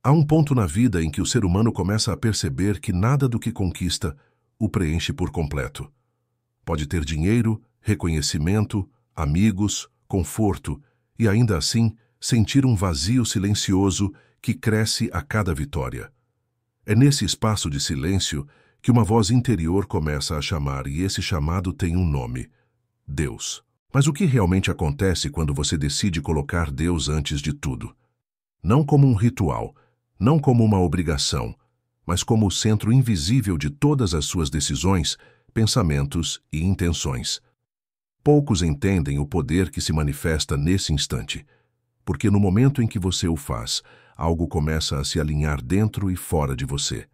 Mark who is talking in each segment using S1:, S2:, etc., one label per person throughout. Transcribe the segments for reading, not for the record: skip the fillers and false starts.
S1: Há um ponto na vida em que o ser humano começa a perceber que nada do que conquista o preenche por completo. Pode ter dinheiro, reconhecimento, amigos, conforto e ainda assim sentir um vazio silencioso que cresce a cada vitória. É nesse espaço de silêncio que uma voz interior começa a chamar, e esse chamado tem um nome: Deus. Mas o que realmente acontece quando você decide colocar Deus antes de tudo? Não como um ritual, não como uma obrigação, mas como o centro invisível de todas as suas decisões, pensamentos e intenções. Poucos entendem o poder que se manifesta nesse instante, porque no momento em que você o faz, algo começa a se alinhar dentro e fora de você.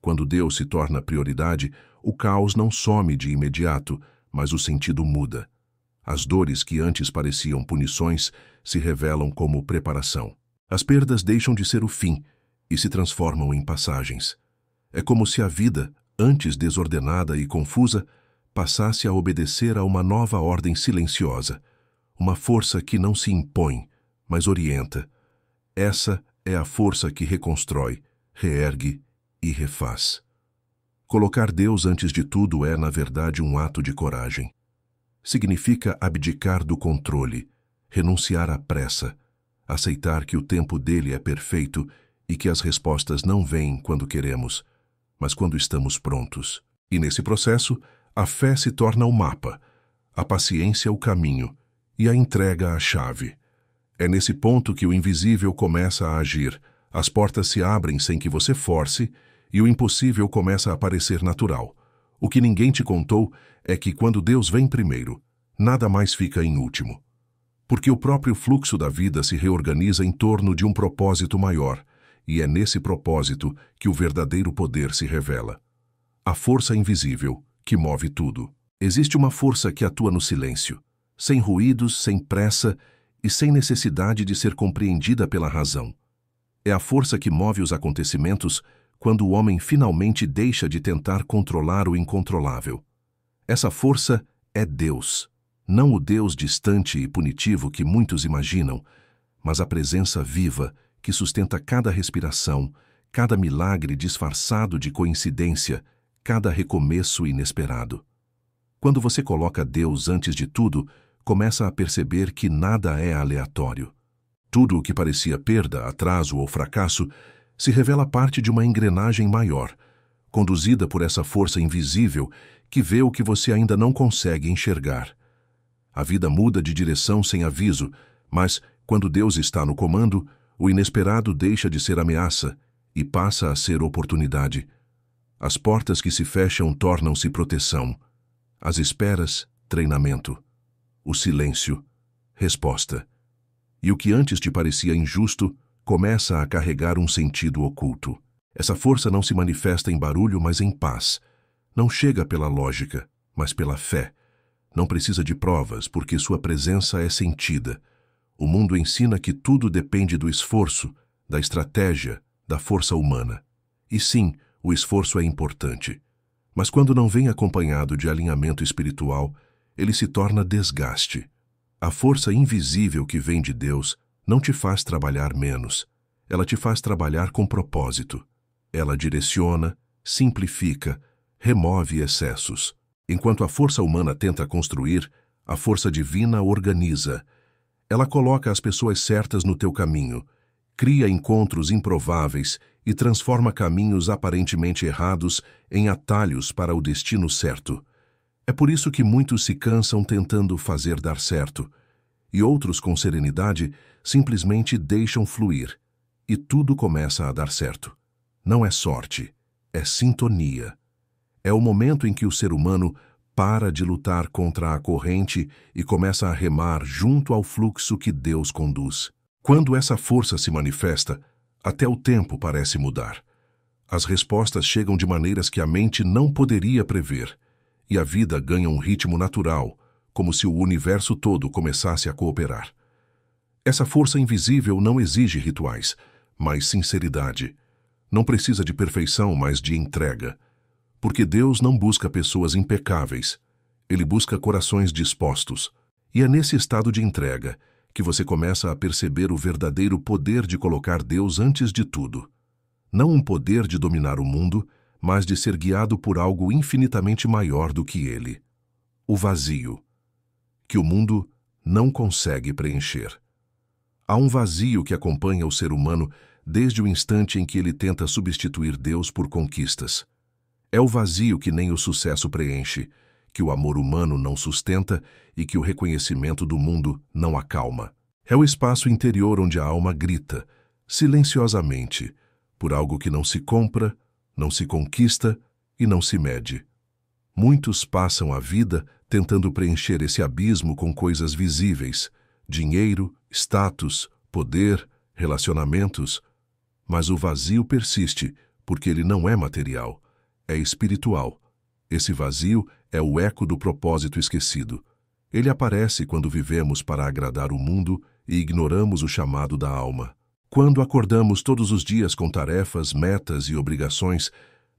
S1: Quando Deus se torna prioridade, o caos não some de imediato, mas o sentido muda. As dores que antes pareciam punições se revelam como preparação. As perdas deixam de ser o fim e se transformam em passagens. É como se a vida, antes desordenada e confusa, passasse a obedecer a uma nova ordem silenciosa, uma força que não se impõe, mas orienta. Essa é a força que reconstrói, reergue e refaz. Colocar Deus antes de tudo é, na verdade, um ato de coragem. Significa abdicar do controle, renunciar à pressa, aceitar que o tempo dele é perfeito e que as respostas não vêm quando queremos, mas quando estamos prontos. E nesse processo, a fé se torna o mapa, a paciência o caminho e a entrega a chave. É nesse ponto que o invisível começa a agir, as portas se abrem sem que você force e o impossível começa a parecer natural. O que ninguém te contou é que quando Deus vem primeiro, nada mais fica em último. Porque o próprio fluxo da vida se reorganiza em torno de um propósito maior, e é nesse propósito que o verdadeiro poder se revela. A força invisível que move tudo. Existe uma força que atua no silêncio, sem ruídos, sem pressa e sem necessidade de ser compreendida pela razão. É a força que move os acontecimentos quando o homem finalmente deixa de tentar controlar o incontrolável. Essa força é Deus, não o Deus distante e punitivo que muitos imaginam, mas a presença viva que sustenta cada respiração, cada milagre disfarçado de coincidência, cada recomeço inesperado. Quando você coloca Deus antes de tudo, começa a perceber que nada é aleatório. Tudo o que parecia perda, atraso ou fracasso se revela parte de uma engrenagem maior, conduzida por essa força invisível que vê o que você ainda não consegue enxergar. A vida muda de direção sem aviso, mas, quando Deus está no comando, o inesperado deixa de ser ameaça e passa a ser oportunidade. As portas que se fecham tornam-se proteção. As esperas, treinamento. O silêncio, resposta. E o que antes te parecia injusto, começa a carregar um sentido oculto. Essa força não se manifesta em barulho, mas em paz. Não chega pela lógica, mas pela fé. Não precisa de provas, porque sua presença é sentida. O mundo ensina que tudo depende do esforço, da estratégia, da força humana. E sim, o esforço é importante. Mas quando não vem acompanhado de alinhamento espiritual, ele se torna desgaste. A força invisível que vem de Deus não te faz trabalhar menos. Ela te faz trabalhar com propósito. Ela direciona, simplifica, remove excessos. Enquanto a força humana tenta construir, a força divina organiza. Ela coloca as pessoas certas no teu caminho, cria encontros improváveis e transforma caminhos aparentemente errados em atalhos para o destino certo. É por isso que muitos se cansam tentando fazer dar certo, e outros, com serenidade, simplesmente deixam fluir, e tudo começa a dar certo. Não é sorte, é sintonia. É o momento em que o ser humano para de lutar contra a corrente e começa a remar junto ao fluxo que Deus conduz. Quando essa força se manifesta, até o tempo parece mudar. As respostas chegam de maneiras que a mente não poderia prever, e a vida ganha um ritmo natural, como se o universo todo começasse a cooperar. Essa força invisível não exige rituais, mas sinceridade. Não precisa de perfeição, mas de entrega. Porque Deus não busca pessoas impecáveis. Ele busca corações dispostos. E é nesse estado de entrega que você começa a perceber o verdadeiro poder de colocar Deus antes de tudo. Não um poder de dominar o mundo, mas de ser guiado por algo infinitamente maior do que ele. O vazio, que o mundo não consegue preencher. Há um vazio que acompanha o ser humano desde o instante em que ele tenta substituir Deus por conquistas. É o vazio que nem o sucesso preenche, que o amor humano não sustenta e que o reconhecimento do mundo não acalma. É o espaço interior onde a alma grita, silenciosamente, por algo que não se compra, não se conquista e não se mede. Muitos passam a vida tentando preencher esse abismo com coisas visíveis, dinheiro, status, poder, relacionamentos, mas o vazio persiste porque ele não é material, é espiritual. Esse vazio é o eco do propósito esquecido. Ele aparece quando vivemos para agradar o mundo e ignoramos o chamado da alma. Quando acordamos todos os dias com tarefas, metas e obrigações,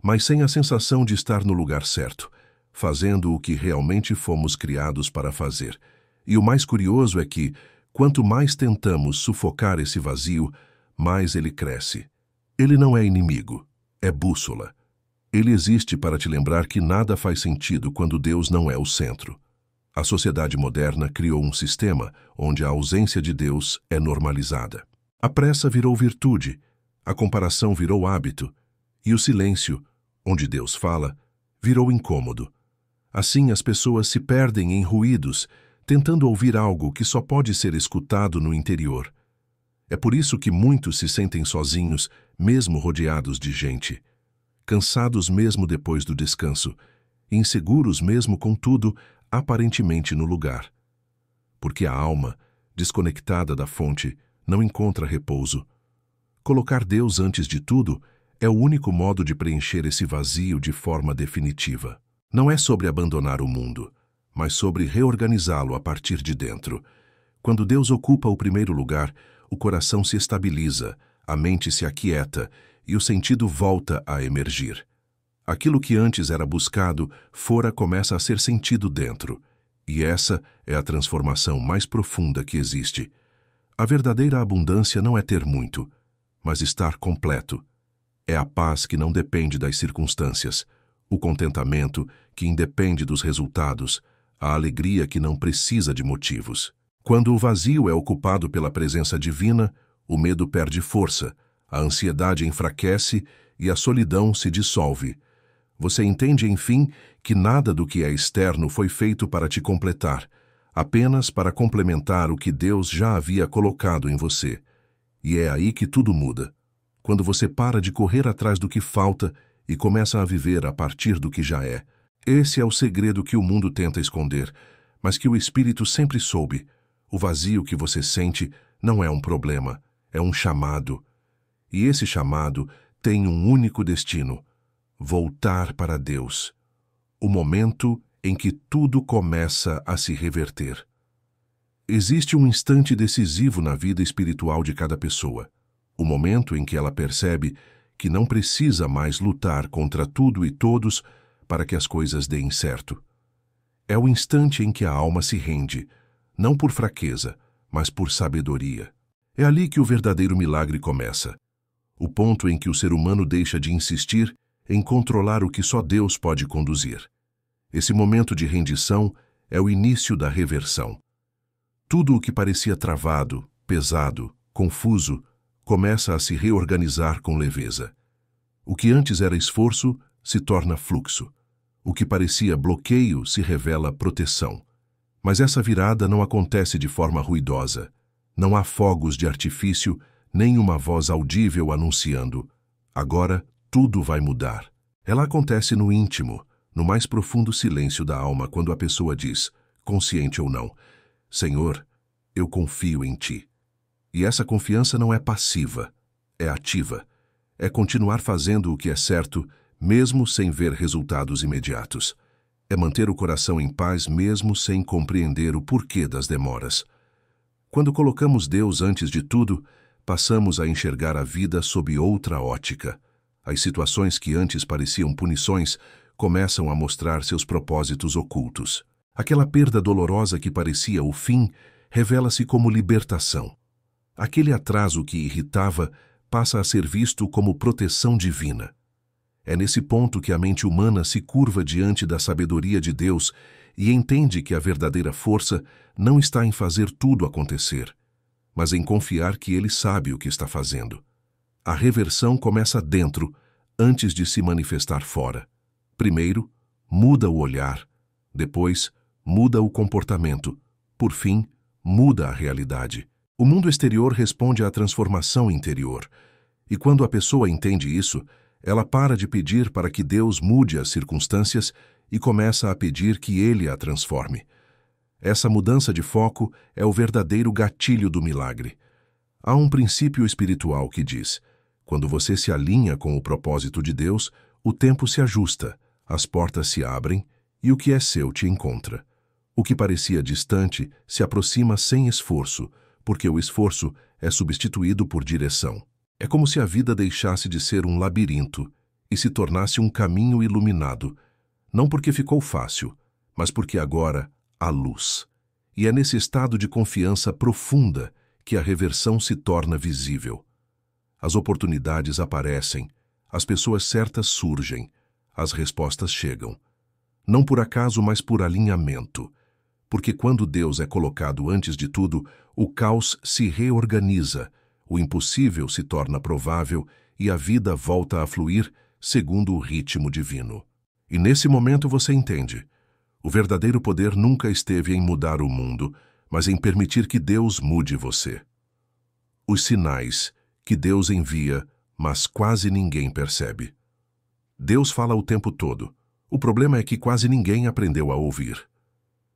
S1: mas sem a sensação de estar no lugar certo, fazendo o que realmente fomos criados para fazer. E o mais curioso é que, quanto mais tentamos sufocar esse vazio, mais ele cresce. Ele não é inimigo, é bússola. Ele existe para te lembrar que nada faz sentido quando Deus não é o centro. A sociedade moderna criou um sistema onde a ausência de Deus é normalizada. A pressa virou virtude, a comparação virou hábito, e o silêncio, onde Deus fala, virou incômodo. Assim as pessoas se perdem em ruídos, tentando ouvir algo que só pode ser escutado no interior. É por isso que muitos se sentem sozinhos, mesmo rodeados de gente. Cansados mesmo depois do descanso, inseguros mesmo com tudo aparentemente no lugar. Porque a alma, desconectada da fonte, não encontra repouso. Colocar Deus antes de tudo é o único modo de preencher esse vazio de forma definitiva. Não é sobre abandonar o mundo, mas sobre reorganizá-lo a partir de dentro. Quando Deus ocupa o primeiro lugar, o coração se estabiliza, a mente se aquieta e o sentido volta a emergir. Aquilo que antes era buscado, fora começa a ser sentido dentro. E essa é a transformação mais profunda que existe. A verdadeira abundância não é ter muito, mas estar completo. É a paz que não depende das circunstâncias, o contentamento que independe dos resultados, a alegria que não precisa de motivos. Quando o vazio é ocupado pela presença divina, o medo perde força, a ansiedade enfraquece e a solidão se dissolve. Você entende, enfim, que nada do que é externo foi feito para te completar, apenas para complementar o que Deus já havia colocado em você. E é aí que tudo muda. Quando você para de correr atrás do que falta e começa a viver a partir do que já é. Esse é o segredo que o mundo tenta esconder, mas que o Espírito sempre soube. O vazio que você sente não é um problema, é um chamado. E esse chamado tem um único destino: voltar para Deus. O momento em que tudo começa a se reverter. Existe um instante decisivo na vida espiritual de cada pessoa. O momento em que ela percebe que não precisa mais lutar contra tudo e todos para que as coisas deem certo. É o instante em que a alma se rende, não por fraqueza, mas por sabedoria. É ali que o verdadeiro milagre começa. O ponto em que o ser humano deixa de insistir em controlar o que só Deus pode conduzir. Esse momento de rendição é o início da reversão. Tudo o que parecia travado, pesado, confuso, começa a se reorganizar com leveza. O que antes era esforço se torna fluxo. O que parecia bloqueio se revela proteção. Mas essa virada não acontece de forma ruidosa. Não há fogos de artifício, nem uma voz audível anunciando: agora tudo vai mudar. Ela acontece no íntimo, no mais profundo silêncio da alma, quando a pessoa diz, consciente ou não: Senhor, eu confio em Ti. E essa confiança não é passiva, é ativa. É continuar fazendo o que é certo, mesmo sem ver resultados imediatos. É manter o coração em paz mesmo sem compreender o porquê das demoras. Quando colocamos Deus antes de tudo, passamos a enxergar a vida sob outra ótica. As situações que antes pareciam punições começam a mostrar seus propósitos ocultos. Aquela perda dolorosa que parecia o fim revela-se como libertação. Aquele atraso que irritava passa a ser visto como proteção divina. É nesse ponto que a mente humana se curva diante da sabedoria de Deus e entende que a verdadeira força não está em fazer tudo acontecer, mas em confiar que Ele sabe o que está fazendo. A reversão começa dentro, antes de se manifestar fora. Primeiro, muda o olhar. Depois, muda o comportamento. Por fim, muda a realidade. O mundo exterior responde à transformação interior. E quando a pessoa entende isso, ela para de pedir para que Deus mude as circunstâncias e começa a pedir que Ele a transforme. Essa mudança de foco é o verdadeiro gatilho do milagre. Há um princípio espiritual que diz: quando você se alinha com o propósito de Deus, o tempo se ajusta, as portas se abrem e o que é seu te encontra. O que parecia distante se aproxima sem esforço, porque o esforço é substituído por direção. É como se a vida deixasse de ser um labirinto e se tornasse um caminho iluminado, não porque ficou fácil, mas porque agora há luz. E é nesse estado de confiança profunda que a reversão se torna visível. As oportunidades aparecem, as pessoas certas surgem, as respostas chegam. Não por acaso, mas por alinhamento. Porque quando Deus é colocado antes de tudo, o caos se reorganiza, o impossível se torna provável e a vida volta a fluir segundo o ritmo divino. E nesse momento você entende: o verdadeiro poder nunca esteve em mudar o mundo, mas em permitir que Deus mude você. Os sinais que Deus envia, mas quase ninguém percebe. Deus fala o tempo todo. O problema é que quase ninguém aprendeu a ouvir.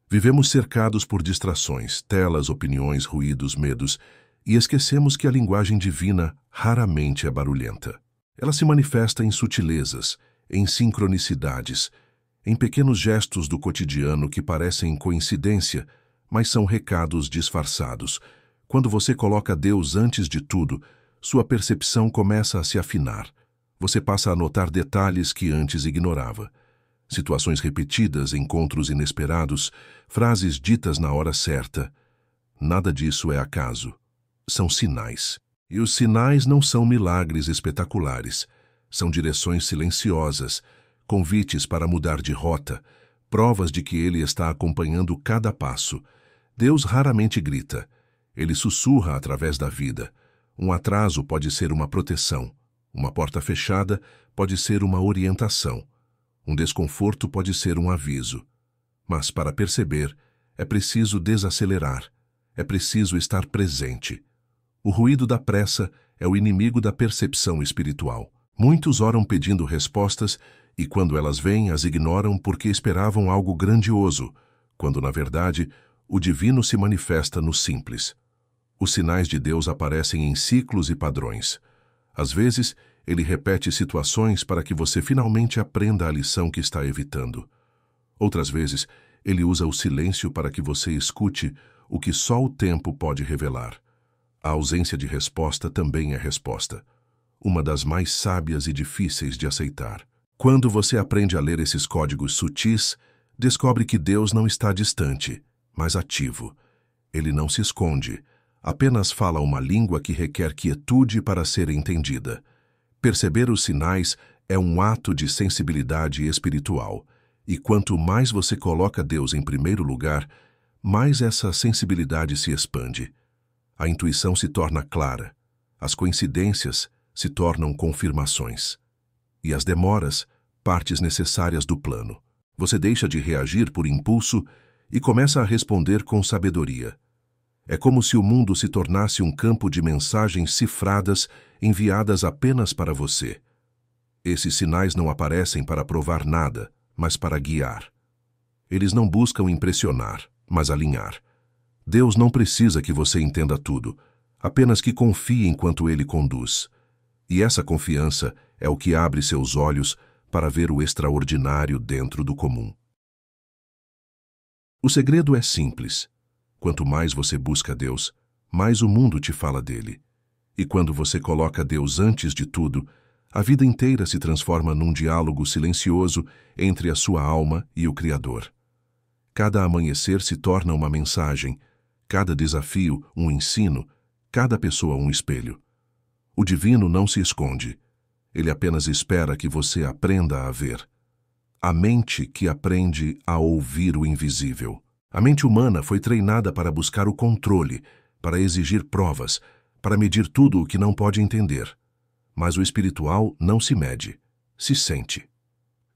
S1: Vivemos cercados por distrações, telas, opiniões, ruídos, medos, e esquecemos que a linguagem divina raramente é barulhenta. Ela se manifesta em sutilezas, em sincronicidades, em pequenos gestos do cotidiano que parecem coincidência, mas são recados disfarçados. Quando você coloca Deus antes de tudo, sua percepção começa a se afinar. Você passa a notar detalhes que antes ignorava. Situações repetidas, encontros inesperados, frases ditas na hora certa. Nada disso é acaso. São sinais. E os sinais não são milagres espetaculares. São direções silenciosas, convites para mudar de rota, provas de que Ele está acompanhando cada passo. Deus raramente grita. Ele sussurra através da vida. Um atraso pode ser uma proteção. Uma porta fechada pode ser uma orientação. Um desconforto pode ser um aviso. Mas para perceber, é preciso desacelerar. É preciso estar presente. O ruído da pressa é o inimigo da percepção espiritual. Muitos oram pedindo respostas e, quando elas vêm, as ignoram porque esperavam algo grandioso, quando, na verdade, o divino se manifesta no simples. Os sinais de Deus aparecem em ciclos e padrões. Às vezes, Ele repete situações para que você finalmente aprenda a lição que está evitando. Outras vezes, Ele usa o silêncio para que você escute o que só o tempo pode revelar. A ausência de resposta também é resposta, uma das mais sábias e difíceis de aceitar. Quando você aprende a ler esses códigos sutis, descobre que Deus não está distante, mas ativo. Ele não se esconde, apenas fala uma língua que requer quietude para ser entendida. Perceber os sinais é um ato de sensibilidade espiritual, e quanto mais você coloca Deus em primeiro lugar, mais essa sensibilidade se expande. A intuição se torna clara, as coincidências se tornam confirmações, e as demoras, partes necessárias do plano. Você deixa de reagir por impulso e começa a responder com sabedoria. É como se o mundo se tornasse um campo de mensagens cifradas enviadas apenas para você. Esses sinais não aparecem para provar nada, mas para guiar. Eles não buscam impressionar, mas alinhar. Deus não precisa que você entenda tudo, apenas que confie enquanto Ele conduz. E essa confiança é o que abre seus olhos para ver o extraordinário dentro do comum. O segredo é simples. Quanto mais você busca Deus, mais o mundo te fala dele. E quando você coloca Deus antes de tudo, a vida inteira se transforma num diálogo silencioso entre a sua alma e o Criador. Cada amanhecer se torna uma mensagem, cada desafio um ensino, cada pessoa um espelho. O divino não se esconde. Ele apenas espera que você aprenda a ver. A mente que aprende a ouvir o invisível. A mente humana foi treinada para buscar o controle, para exigir provas, para medir tudo o que não pode entender. Mas o espiritual não se mede, se sente.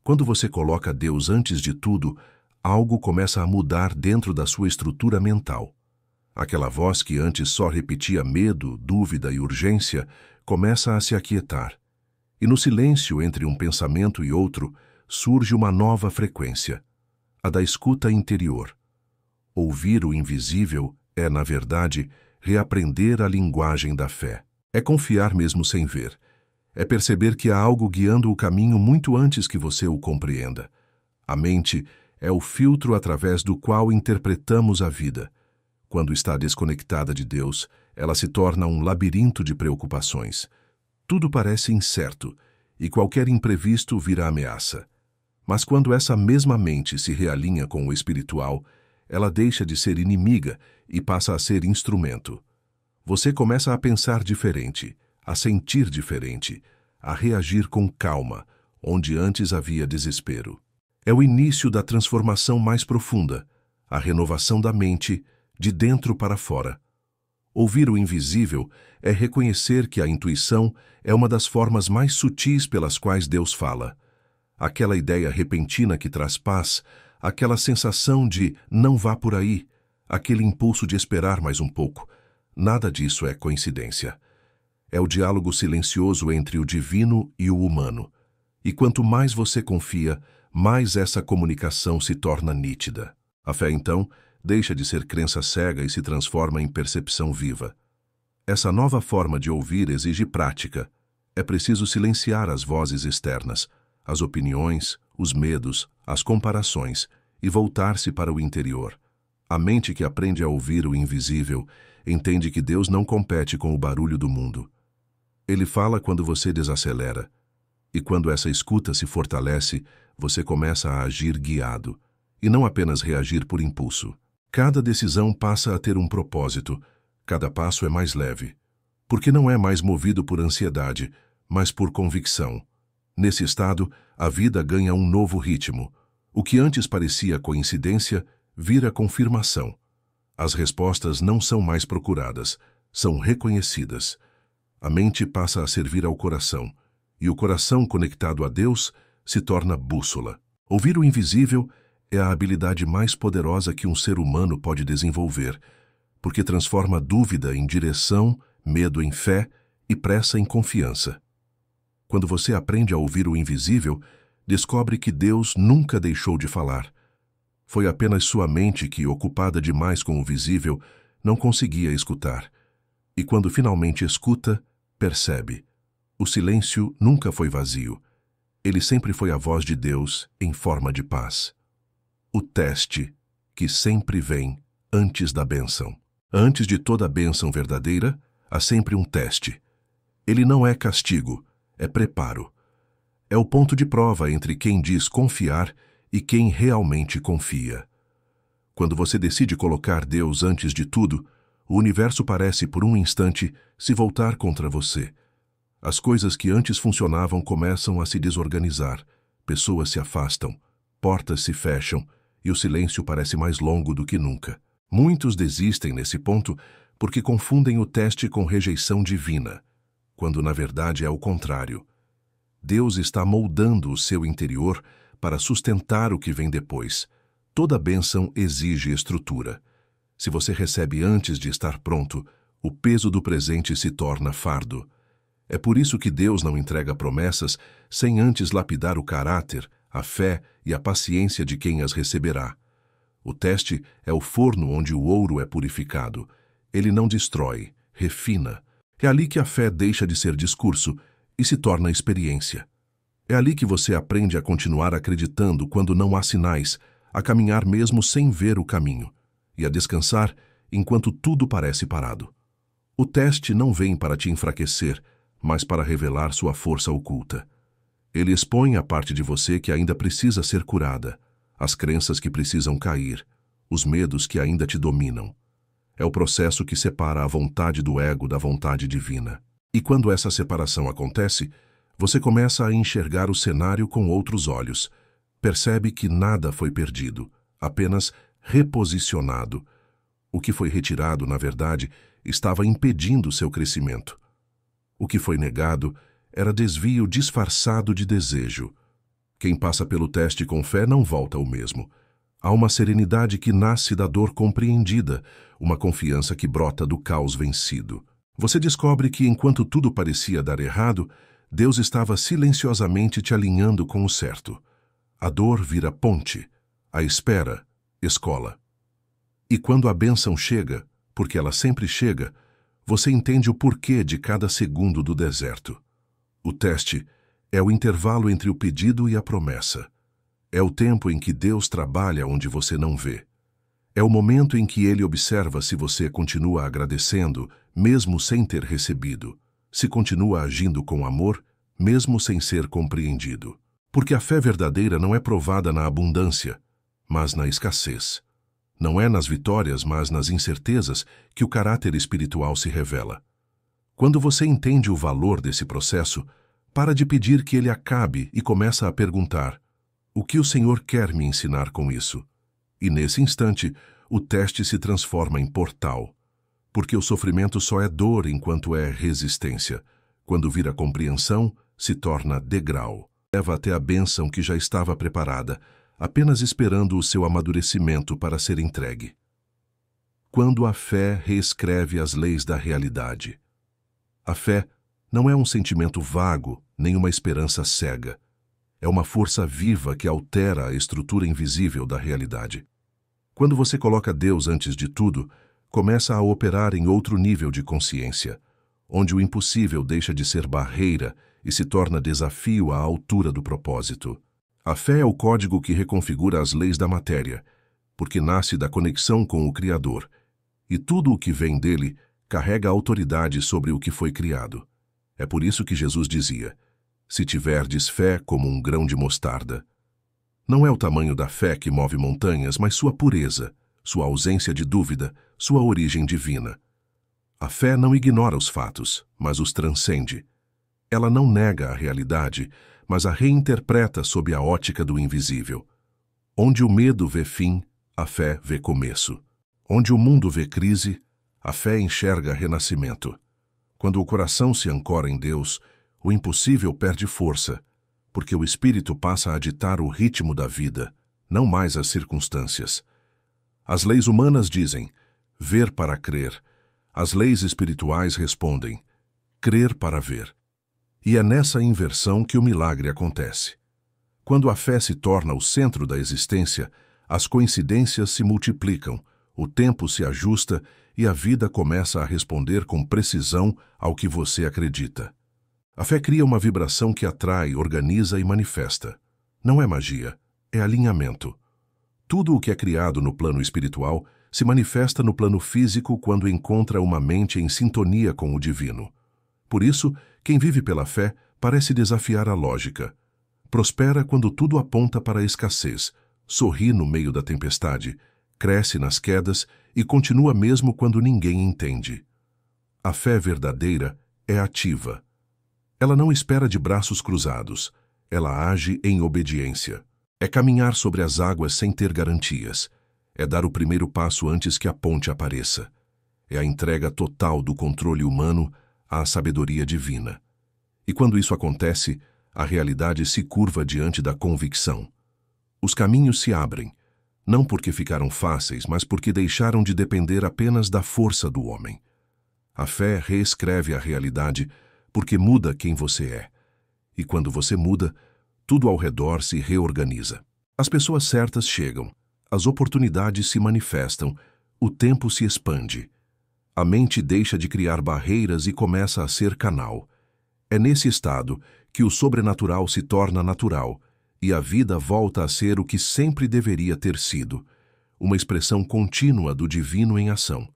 S1: Quando você coloca Deus antes de tudo, algo começa a mudar dentro da sua estrutura mental. Aquela voz que antes só repetia medo, dúvida e urgência começa a se aquietar. E no silêncio entre um pensamento e outro surge uma nova frequência, a da escuta interior. Ouvir o invisível é, na verdade, reaprender a linguagem da fé. É confiar mesmo sem ver. É perceber que há algo guiando o caminho muito antes que você o compreenda. A mente é o filtro através do qual interpretamos a vida. Quando está desconectada de Deus, ela se torna um labirinto de preocupações. Tudo parece incerto, e qualquer imprevisto vira ameaça. Mas quando essa mesma mente se realinha com o espiritual, ela deixa de ser inimiga e passa a ser instrumento. Você começa a pensar diferente, a sentir diferente, a reagir com calma, onde antes havia desespero. É o início da transformação mais profunda, a renovação da mente, de dentro para fora. Ouvir o invisível é reconhecer que a intuição é uma das formas mais sutis pelas quais Deus fala. Aquela ideia repentina que traz paz, aquela sensação de não vá por aí, aquele impulso de esperar mais um pouco. Nada disso é coincidência. É o diálogo silencioso entre o divino e o humano. E quanto mais você confia, mais essa comunicação se torna nítida. A fé, então, deixa de ser crença cega e se transforma em percepção viva. Essa nova forma de ouvir exige prática. É preciso silenciar as vozes externas, as opiniões, os medos, as comparações, e voltar-se para o interior. A mente que aprende a ouvir o invisível entende que Deus não compete com o barulho do mundo. Ele fala quando você desacelera. E quando essa escuta se fortalece, você começa a agir guiado, e não apenas reagir por impulso. Cada decisão passa a ter um propósito, cada passo é mais leve, porque não é mais movido por ansiedade, mas por convicção. Nesse estado, a vida ganha um novo ritmo. O que antes parecia coincidência, vira confirmação. As respostas não são mais procuradas, são reconhecidas. A mente passa a servir ao coração, e o coração conectado a Deus se torna bússola. Ouvir o invisível é a habilidade mais poderosa que um ser humano pode desenvolver, porque transforma dúvida em direção, medo em fé e pressa em confiança. Quando você aprende a ouvir o invisível, descobre que Deus nunca deixou de falar. Foi apenas sua mente que, ocupada demais com o visível, não conseguia escutar. E quando finalmente escuta, percebe. O silêncio nunca foi vazio. Ele sempre foi a voz de Deus em forma de paz. O teste, que sempre vem antes da bênção. Antes de toda bênção verdadeira, há sempre um teste. Ele não é castigo, é preparo. É o ponto de prova entre quem diz confiar e quem realmente confia. Quando você decide colocar Deus antes de tudo, o universo parece, por um instante, se voltar contra você. As coisas que antes funcionavam começam a se desorganizar, pessoas se afastam, portas se fecham e o silêncio parece mais longo do que nunca. Muitos desistem nesse ponto porque confundem o teste com rejeição divina, quando na verdade é o contrário. Deus está moldando o seu interior para sustentar o que vem depois. Toda bênção exige estrutura. Se você recebe antes de estar pronto, o peso do presente se torna fardo. É por isso que Deus não entrega promessas sem antes lapidar o caráter, a fé e a paciência de quem as receberá. O teste é o forno onde o ouro é purificado. Ele não destrói, refina. É ali que a fé deixa de ser discurso e se torna experiência. É ali que você aprende a continuar acreditando quando não há sinais, a caminhar mesmo sem ver o caminho, e a descansar enquanto tudo parece parado. O teste não vem para te enfraquecer, mas para revelar sua força oculta. Ele expõe a parte de você que ainda precisa ser curada, as crenças que precisam cair, os medos que ainda te dominam. É o processo que separa a vontade do ego da vontade divina. E quando essa separação acontece, você começa a enxergar o cenário com outros olhos. Percebe que nada foi perdido, apenas reposicionado. O que foi retirado, na verdade, estava impedindo seu crescimento. O que foi negado era desvio disfarçado de desejo. Quem passa pelo teste com fé não volta o mesmo. Há uma serenidade que nasce da dor compreendida, uma confiança que brota do caos vencido. Você descobre que, enquanto tudo parecia dar errado, Deus estava silenciosamente te alinhando com o certo. A dor vira ponte, a espera, escola. E quando a bênção chega, porque ela sempre chega, você entende o porquê de cada segundo do deserto. O teste é o intervalo entre o pedido e a promessa. É o tempo em que Deus trabalha onde você não vê. É o momento em que Ele observa se você continua agradecendo, mesmo sem ter recebido, se continua agindo com amor, mesmo sem ser compreendido. Porque a fé verdadeira não é provada na abundância, mas na escassez. Não é nas vitórias, mas nas incertezas que o caráter espiritual se revela. Quando você entende o valor desse processo, para de pedir que ele acabe e começa a perguntar: o que o Senhor quer me ensinar com isso? E nesse instante, o teste se transforma em portal. Porque o sofrimento só é dor enquanto é resistência. Quando vira compreensão, se torna degrau. Leva até a bênção que já estava preparada, apenas esperando o seu amadurecimento para ser entregue. Quando a fé reescreve as leis da realidade. A fé não é um sentimento vago, nem uma esperança cega. É uma força viva que altera a estrutura invisível da realidade. Quando você coloca Deus antes de tudo, começa a operar em outro nível de consciência, onde o impossível deixa de ser barreira e se torna desafio à altura do propósito. A fé é o código que reconfigura as leis da matéria, porque nasce da conexão com o Criador, e tudo o que vem dele carrega autoridade sobre o que foi criado. É por isso que Jesus dizia: se tiverdes fé como um grão de mostarda. Não é o tamanho da fé que move montanhas, mas sua pureza, sua ausência de dúvida, sua origem divina. A fé não ignora os fatos, mas os transcende. Ela não nega a realidade, mas a reinterpreta sob a ótica do invisível. Onde o medo vê fim, a fé vê começo. Onde o mundo vê crise, a fé enxerga renascimento. Quando o coração se ancora em Deus, o impossível perde força, porque o Espírito passa a ditar o ritmo da vida, não mais as circunstâncias. As leis humanas dizem: ver para crer. As leis espirituais respondem: crer para ver. E é nessa inversão que o milagre acontece. Quando a fé se torna o centro da existência, as coincidências se multiplicam, o tempo se ajusta e a vida começa a responder com precisão ao que você acredita. A fé cria uma vibração que atrai, organiza e manifesta. Não é magia, é alinhamento. Tudo o que é criado no plano espiritual se manifesta no plano físico quando encontra uma mente em sintonia com o divino. Por isso, quem vive pela fé parece desafiar a lógica. Prospera quando tudo aponta para a escassez, sorri no meio da tempestade, cresce nas quedas e continua mesmo quando ninguém entende. A fé verdadeira é ativa. Ela não espera de braços cruzados, ela age em obediência. É caminhar sobre as águas sem ter garantias. É dar o primeiro passo antes que a ponte apareça. É a entrega total do controle humano à sabedoria divina. E quando isso acontece, a realidade se curva diante da convicção. Os caminhos se abrem, não porque ficaram fáceis, mas porque deixaram de depender apenas da força do homem. A fé reescreve a realidade porque muda quem você é. E quando você muda, tudo ao redor se reorganiza. As pessoas certas chegam, as oportunidades se manifestam, o tempo se expande. A mente deixa de criar barreiras e começa a ser canal. É nesse estado que o sobrenatural se torna natural e a vida volta a ser o que sempre deveria ter sido, uma expressão contínua do divino em ação.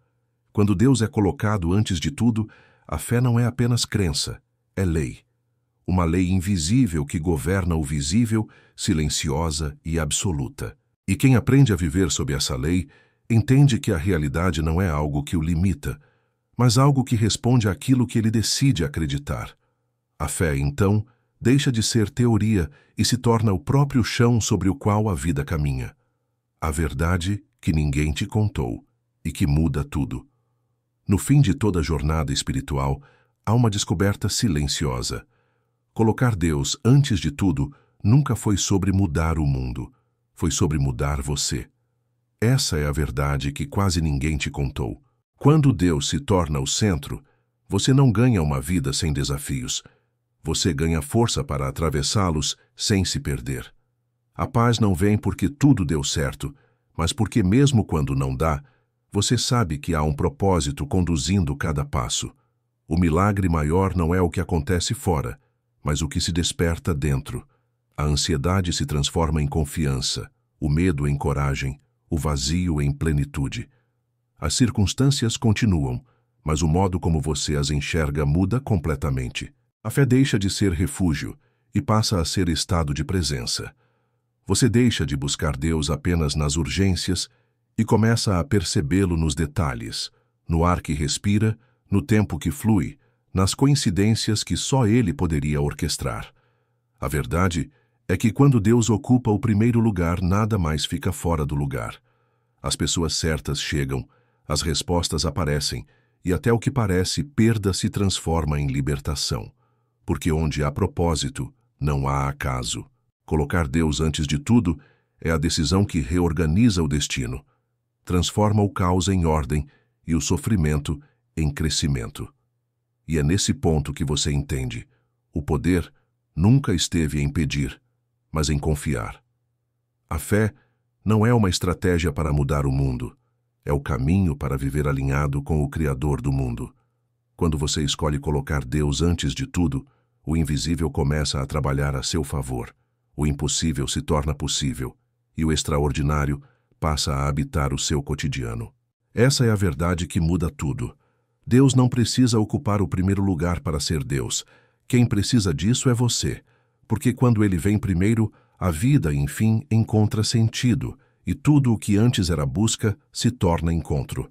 S1: Quando Deus é colocado antes de tudo, a fé não é apenas crença, é lei. Uma lei invisível que governa o visível, silenciosa e absoluta. E quem aprende a viver sob essa lei entende que a realidade não é algo que o limita, mas algo que responde àquilo que ele decide acreditar. A fé, então, deixa de ser teoria e se torna o próprio chão sobre o qual a vida caminha. A verdade que ninguém te contou e que muda tudo. No fim de toda jornada espiritual, há uma descoberta silenciosa. Colocar Deus antes de tudo nunca foi sobre mudar o mundo, foi sobre mudar você. Essa é a verdade que quase ninguém te contou. Quando Deus se torna o centro, você não ganha uma vida sem desafios. Você ganha força para atravessá-los sem se perder. A paz não vem porque tudo deu certo, mas porque mesmo quando não dá, você sabe que há um propósito conduzindo cada passo. O milagre maior não é o que acontece fora, mas o que se desperta dentro. A ansiedade se transforma em confiança, o medo em coragem, o vazio em plenitude. As circunstâncias continuam, mas o modo como você as enxerga muda completamente. A fé deixa de ser refúgio e passa a ser estado de presença. Você deixa de buscar Deus apenas nas urgências e começa a percebê-lo nos detalhes, no ar que respira, no tempo que flui, nas coincidências que só Ele poderia orquestrar. A verdade é que quando Deus ocupa o primeiro lugar, nada mais fica fora do lugar. As pessoas certas chegam, as respostas aparecem, e até o que parece perda se transforma em libertação. Porque onde há propósito, não há acaso. Colocar Deus antes de tudo é a decisão que reorganiza o destino, transforma o caos em ordem e o sofrimento em crescimento. E é nesse ponto que você entende: o poder nunca esteve em pedir, mas em confiar. A fé não é uma estratégia para mudar o mundo, é o caminho para viver alinhado com o Criador do mundo. Quando você escolhe colocar Deus antes de tudo, o invisível começa a trabalhar a seu favor, o impossível se torna possível, e o extraordinário passa a habitar o seu cotidiano. Essa é a verdade que muda tudo. Deus não precisa ocupar o primeiro lugar para ser Deus. Quem precisa disso é você, porque quando Ele vem primeiro, a vida, enfim, encontra sentido, e tudo o que antes era busca se torna encontro.